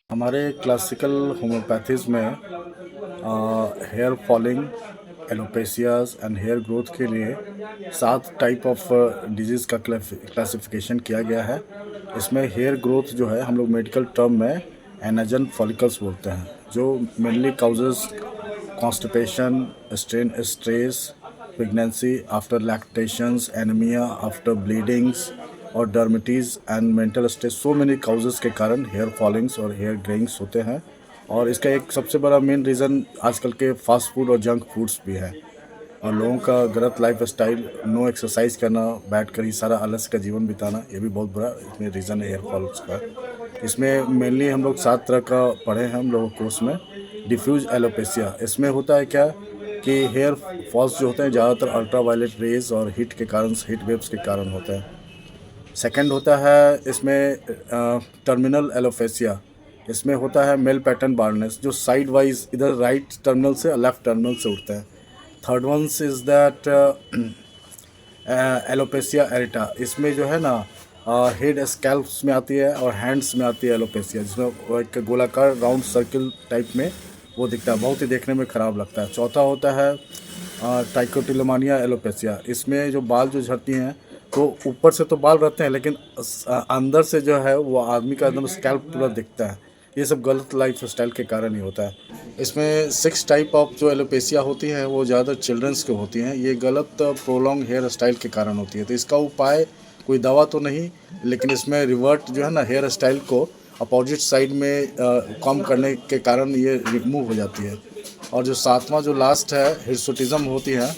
हमारे classical homeopathies में hair falling, alopecias and hair growth के लिए 7 टाइप ऑफ डिजीज़ का क्लासिफिकेशन किया गया है। इसमें हेयर ग्रोथ जो है हम लोग मेडिकल टर्म में एनाजन फॉलिकल्स बोलते हैं, जो mainly causes constipation, stress, pregnancy after lactations, anaemia after bleedings और dermatitis and mental stress. So many causes के कारण हेयर फॉलिंग्स और हेयर ग्रेइंग्स होते हैं। और इसका एक सबसे बड़ा मेन रीज़न आजकल के फास्ट फूड और जंक फूड्स भी है, और लोगों का गलत लाइफ स्टाइल, नो एक्सरसाइज करना, बैठ कर ही सारा आलस का जीवन बिताना, ये भी बहुत बड़ा इसमें रीज़न है हेयर फॉल्स का। इसमें मेनली हम लोग 7 तरह का पढ़े हैं हम लोग कोर्स में। डिफ्यूज एलोपेशिया, इसमें होता है क्या कि हेयर फॉल्स जो होते हैं ज़्यादातर अल्ट्रा वायलेट रेज और हीट के कारण, हीट वेव्स के कारण होते हैं। सेकंड होता है इसमें टर्मिनल एलोपेशिया। इसमें होता है मेल पैटर्न बार्डनेस, जो साइड वाइज इधर राइट टर्मिनल से लेफ्ट टर्मिनल से उठता है। Third one is that alopecia areata. इसमें जो है ना हेड स्कैल्प्स में आती है और हैंड्स में आती है एलोपेशिया, जिसमें वो एक गोलाकार राउंड सर्किल टाइप में वो दिखता है, बहुत ही देखने में ख़राब लगता है। चौथा होता है ट्राइकोटिलोमानिया एलोपेशिया। इसमें जो बाल जो झड़ती हैं, तो ऊपर से तो बाल रहते हैं लेकिन अंदर से जो है वो आदमी का एकदम स्कैल्प पूरा दिखता है। ये सब गलत लाइफ स्टाइल के कारण ही होता है। इसमें 6 टाइप ऑफ जो एलोपेशिया होती हैं वो ज़्यादा चिल्ड्रंस के होती हैं। ये गलत प्रोलॉन्ग हेयर स्टाइल के कारण होती है। तो इसका उपाय कोई दवा तो नहीं, लेकिन इसमें रिवर्ट जो है ना हेयर स्टाइल को अपोजिट साइड में कम करने के कारण ये रिमूव हो जाती है। और जो 7वां जो लास्ट है हिर्सुटिज्म होती है,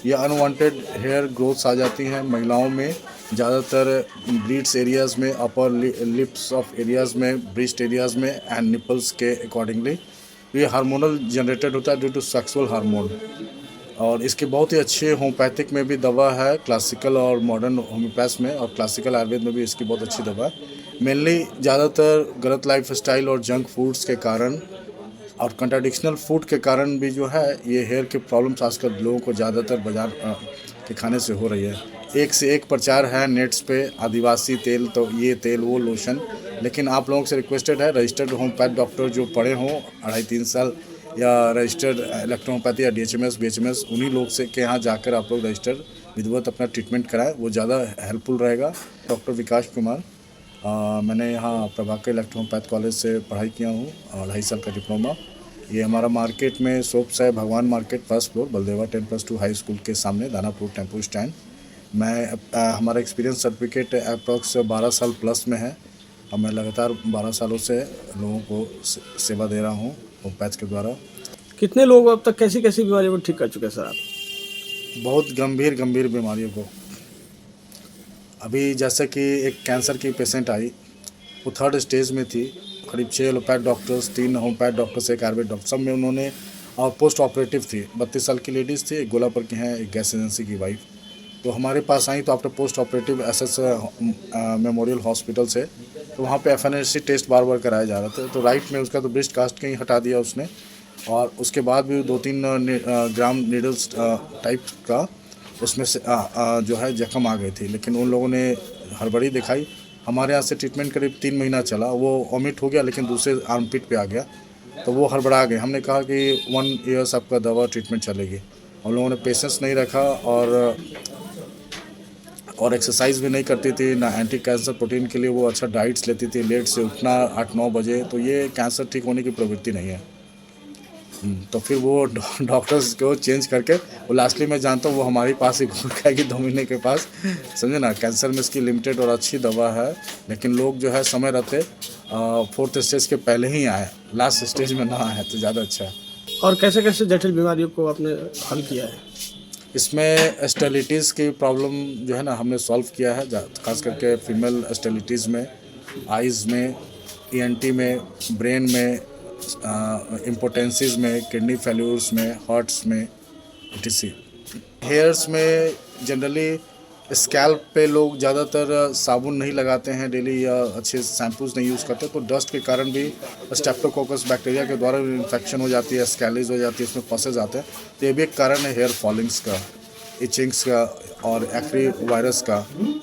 ये अनवांटेड हेयर ग्रोथ्स आ जाती हैं महिलाओं में, ज़्यादातर ब्रीड्स एरियाज़ में, अपर लिप्स ऑफ एरियाज़ में, ब्रेस्ट एरियाज़ में एंड निपल्स के अकॉर्डिंगली। ये हार्मोनल जनरेटेड होता है ड्यू टू सेक्सुअल हार्मोन। और इसके बहुत ही अच्छे होम्योपैथिक में भी दवा है, क्लासिकल और मॉडर्न होम्योपैथ में, और क्लासिकल आयुर्वेद में भी इसकी बहुत अच्छी दवा है। मेनली ज़्यादातर गलत लाइफ स्टाइल और जंक फूड्स के कारण और कंट्राडिक्शनल फूड के कारण भी जो है ये हेयर के प्रॉब्लम्स आजकल लोगों को ज़्यादातर बाजार के खाने से हो रही है। एक से एक प्रचार है नेट्स पे, आदिवासी तेल, तो ये तेल, वो लोशन। लेकिन आप लोगों से रिक्वेस्टेड है, रजिस्टर्ड होम्योपैथ डॉक्टर जो पढ़े हों 2.5-3 साल, या रजिस्टर्ड इलेक्ट्रोहोम्योपैथी या DHMS BHMS, उन्हीं लोग से के यहाँ जाकर आप लोग रजिस्टर्ड विधिवत अपना ट्रीटमेंट कराएं, वो ज़्यादा हेल्पफुल रहेगा। डॉक्टर विकास कुमार, मैंने यहाँ प्रभाकर इलेक्ट्रोहोम्योपैथ कॉलेज से पढ़ाई किया हूँ और 2.5 साल का डिप्लोमा। ये हमारा मार्केट में शॉप्स है, भगवान market, first floor, Baldeva 10+2 high school के सामने, दानापुर टेम्पो स्टैंड। मैं हमारा एक्सपीरियंस सर्टिफिकेट अप्रॉक्स 12 साल प्लस में है, और मैं लगातार 12 सालों से लोगों को सेवा दे रहा हूँ होम्योपैथ के द्वारा। कितने लोग अब तक कैसी कैसी बीमारियों को ठीक कर चुके हैं सर आप? बहुत गंभीर बीमारियों को। अभी जैसे कि एक कैंसर की पेशेंट आई, वो 3rd स्टेज में थी। करीब 6 एलोपैथ डॉक्टर्स, 3 होम्योपैथ डॉक्टर्स, एक आयुर्वेद डॉक्टर, सब में उन्होंने, और पोस्ट ऑपरेटिव थी, 32 साल की लेडीज़ थी, एक गोलापर की हैं, एक गैस एजेंसी की वाइफ। तो हमारे पास आई तो after post operative SS memorial hospital से, तो वहाँ पे FNAC टेस्ट बार बार कराए जा रहे थे। तो राइट में उसका तो ब्रेस्ट कास्ट कहीं हटा दिया उसने, और उसके बाद भी 2-3 ग्राम नीडल्स टाइप का उसमें से जो है जख्म आ गई थी। लेकिन उन लोगों ने हड़बड़ी दिखाई। हमारे यहाँ से ट्रीटमेंट करीब 3 महीना चला, वो वॉमिट हो गया लेकिन दूसरे आर्मपिट पे आ गया, तो वो हड़बड़ा गए। हमने कहा कि 1 ईयर्स आपका दवा ट्रीटमेंट चलेगी। उन लोगों ने पेशेंस नहीं रखा, और एक्सरसाइज भी नहीं करती थी, ना एंटी कैंसर प्रोटीन के लिए वो अच्छा डाइट्स लेती थी, लेट से उठना 8-9 बजे, तो ये कैंसर ठीक होने की प्रवृत्ति नहीं है। तो फिर वो डॉक्टर्स को चेंज करके, वो लास्टली मैं जानता हूँ वो हमारे पास ही घूम खाएगी 2 महीने के पास, समझे ना। कैंसर में इसकी लिमिटेड और अच्छी दवा है, लेकिन लोग जो है समय रहते 4th स्टेज के पहले ही आए, लास्ट स्टेज में ना आए तो ज़्यादा अच्छा है। और कैसे कैसे जटिल बीमारियों को आपने हल किया है? इसमें स्टेरिलिटीज़ की प्रॉब्लम जो है ना हमने सॉल्व किया है, खास करके फीमेल स्टेरिलिटीज़ में, आइज़ में, ENT में, ब्रेन में, इम्पोटेंसीज में, किडनी फेल्यूर्स में, हार्ट्स में, etc। हेयर्स में जनरली स्कैल्प पे लोग ज़्यादातर साबुन नहीं लगाते हैं डेली, या अच्छे शैम्पूज नहीं यूज़ करते, तो डस्ट के कारण भी स्टेप्टोकोकस बैक्टीरिया के द्वारा भी इन्फेक्शन हो जाती है, स्कैलीज हो जाती है, उसमें पसेज आते हैं। तो ये भी एक कारण है हेयर फॉलिंग्स का, इचिंग्स का और एक्री वायरस का।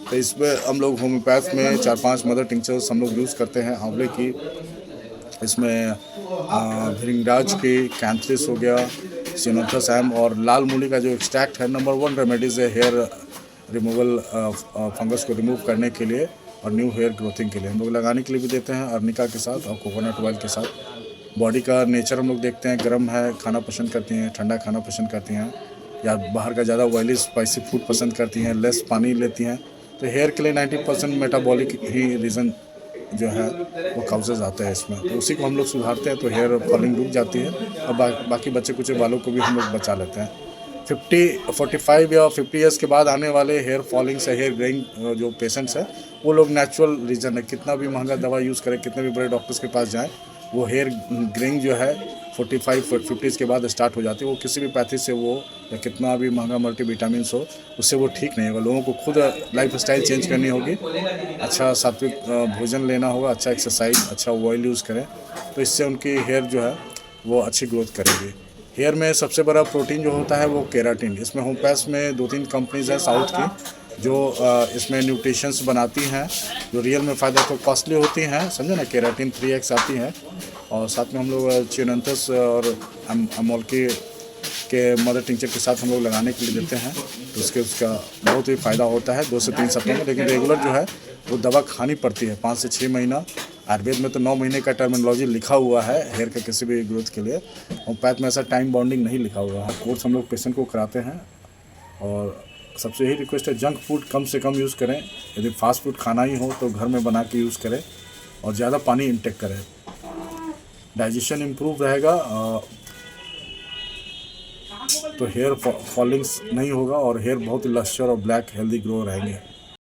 तो इसमें हम लोग होम्योपैथ में 4-5 मदर टिंचर्स हम लोग यूज़ करते हैं, आंवले की इसमें भिरिंगराज की कैंथलिस हो गया, सिनोथस एम और लाल मूली का जो एक्सट्रैक्ट है नंबर 1 रेमेडीज़ है हेयर रिमूवल, फंगस को रिमूव करने के लिए और न्यू हेयर ग्रोथिंग के लिए हम लोग लगाने के लिए भी देते हैं अर्निका के साथ और कोकोनट ऑयल के साथ। बॉडी का नेचर हम लोग देखते हैं, गर्म है खाना पसंद करती हैं, ठंडा खाना पसंद करती हैं, या बाहर का ज़्यादा ऑयली स्पाइसी फूड पसंद करती हैं, लेस पानी लेती हैं। तो हेयर के लिए 90% मेटाबॉलिक ही रीज़न जो है वो काउजेज आते हैं इसमें, तो उसी को हम लोग सुधारते हैं तो हेयर फॉलिंग रुक जाती है और बाकी बच्चे कुछ बालों को भी हम लोग बचा लेते हैं। 45 या 50 ईयर्स के बाद आने वाले हेयर फॉलिंग से हेयर ग्रेइंग जो पेशेंट्स हैं वो लोग नेचुरल रीज़न है, कितना भी महंगा दवा यूज़ करें, कितने भी बड़े डॉक्टर्स के पास जाएं, वो हेयर ग्रेइंग जो है 45-50 के बाद स्टार्ट हो जाती है। वो किसी भी पैथी से वो या कितना भी महंगा मल्टीविटामिन्स हो उससे वो ठीक नहीं होगा। लोगों को खुद लाइफ स्टाइल चेंज करनी होगी, अच्छा सात्विक भोजन लेना होगा, अच्छा एक्सरसाइज, अच्छा ऑयल यूज़ करें, तो इससे उनकी हेयर जो है वो अच्छी ग्रोथ करेगी। हेयर में सबसे बड़ा प्रोटीन जो होता है वो केराटिन। इसमें होम्योपैथ में 2-3 कंपनीज हैं साउथ की जो इसमें न्यूट्रिशंस बनाती हैं जो रियल में फ़ायदा तो कॉस्टली होती हैं, समझे ना। केराटिन 3x आती है और साथ में हम लोग चियोनंथस और अमोल्की के मदर टिंचर के साथ हम लोग लगाने के लिए देते हैं, तो उसका बहुत ही फ़ायदा होता है 2 से 3 सप्ताह में। लेकिन रेगुलर जो है वो दवा खानी पड़ती है 5 से 6 महीना। आयुर्वेद में तो 9 महीने का टर्मिनोलॉजी लिखा हुआ है हेयर के किसी भी ग्रोथ के लिए, होम्योपैथ में ऐसा टाइम बाउंडिंग नहीं लिखा हुआ है। कोर्स हम लोग पेशेंट को कराते हैं और सबसे यही रिक्वेस्ट है जंक फूड कम से कम यूज़ करें, यदि फास्ट फूड खाना ही हो तो घर में बना के यूज़ करें और ज़्यादा पानी इंटेक करें, डाइजेशन इम्प्रूव रहेगा तो हेयर फॉलिंग्स नहीं होगा और हेयर बहुत लश्चर और ब्लैक हेल्दी ग्रो रहेंगे।